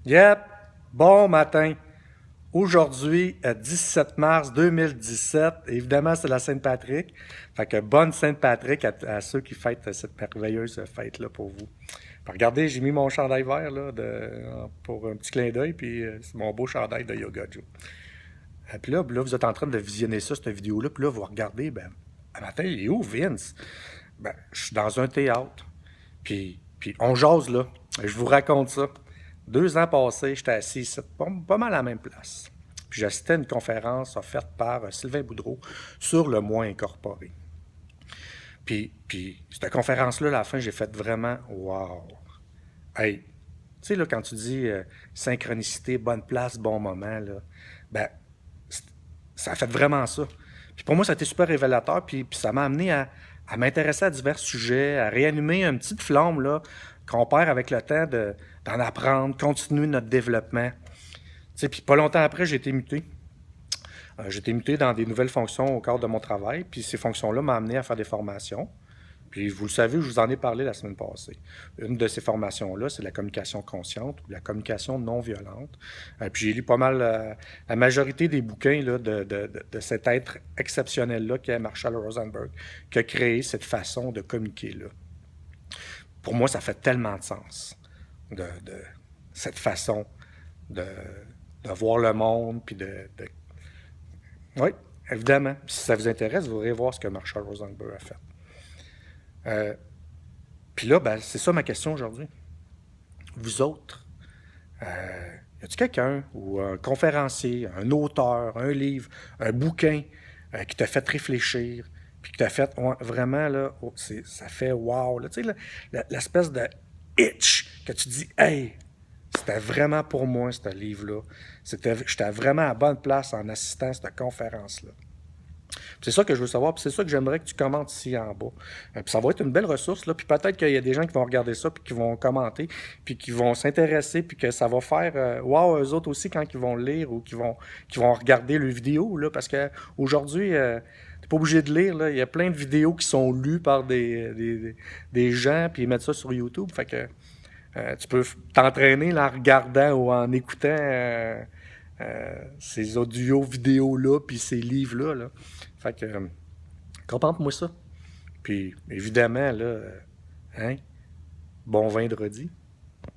Yep, bon matin. Aujourd'hui, 17 mars 2017, évidemment, c'est la Sainte-Patrick. Fait que bonne Sainte-Patrick à ceux qui fêtent cette merveilleuse fête-là pour vous. Puis regardez, j'ai mis mon chandail vert là, pour un petit clin d'œil, puis c'est mon beau chandail de Yoga Joe. Puis là, vous êtes en train de visionner ça, cette vidéo-là, puis là, vous regardez, ben, à matin, il est où Vince? Ben, je suis dans un théâtre. Puis on jase là. Je vous raconte ça. 2 ans passés, j'étais assis ici, pas mal à la même place. Puis j'assistais à une conférence offerte par Sylvain Boudreau sur le moi incorporé. Puis cette conférence-là, à la fin, j'ai fait vraiment wow. Hey, tu sais, là, quand tu dis synchronicité, bonne place, bon moment, là, ben, ça a fait vraiment ça. Puis pour moi, ça a été super révélateur, puis ça m'a amené à m'intéresser à divers sujets, à réanimer une petite flamme là, qu'on perd avec le temps d'en apprendre, continuer notre développement. Tu sais, puis pas longtemps après, j'ai été muté. J'ai été muté dans des nouvelles fonctions au cadre de mon travail, puis ces fonctions-là m'ont amené à faire des formations. Puis vous le savez, je vous en ai parlé la semaine passée. Une de ces formations-là, c'est la communication consciente ou la communication non violente. Puis j'ai lu pas mal la majorité des bouquins là, de cet être exceptionnel-là qui est Marshall Rosenberg, qui a créé cette façon de communiquer-là. Pour moi, ça fait tellement de sens, de cette façon de, de voir le monde, puis Oui, évidemment. Si ça vous intéresse, vous irez voir ce que Marshall Rosenberg a fait. Euh, Puis là, ben, c'est ça ma question aujourd'hui. Vous autres, y a-t-il quelqu'un ou un conférencier, un auteur, un livre, un bouquin qui t'a fait réfléchir, puis qui t'a fait ouais, vraiment, là, oh, ça fait wow. Là, tu sais, l'espèce de itch que tu dis, hey, c'était vraiment pour moi, ce livre-là. J'étais vraiment à bonne place en assistant à cette conférence-là. C'est ça que je veux savoir, puis c'est ça que j'aimerais que tu commentes ici en bas. Puis ça va être une belle ressource, là, puis peut-être qu'il y a des gens qui vont regarder ça, puis qui vont commenter, puis qui vont s'intéresser, puis que ça va faire wow, eux autres aussi quand ils vont le lire ou qui vont regarder le vidéo, là, parce qu'aujourd'hui, t'es pas obligé de lire, là, il y a plein de vidéos qui sont lues par des gens, puis ils mettent ça sur YouTube, fait que tu peux t'entraîner là, en regardant ou en écoutant ces audios vidéos-là, puis ces livres-là. Là. Fait que, commente-moi ça. Puis, évidemment, là, hein, bon vendredi.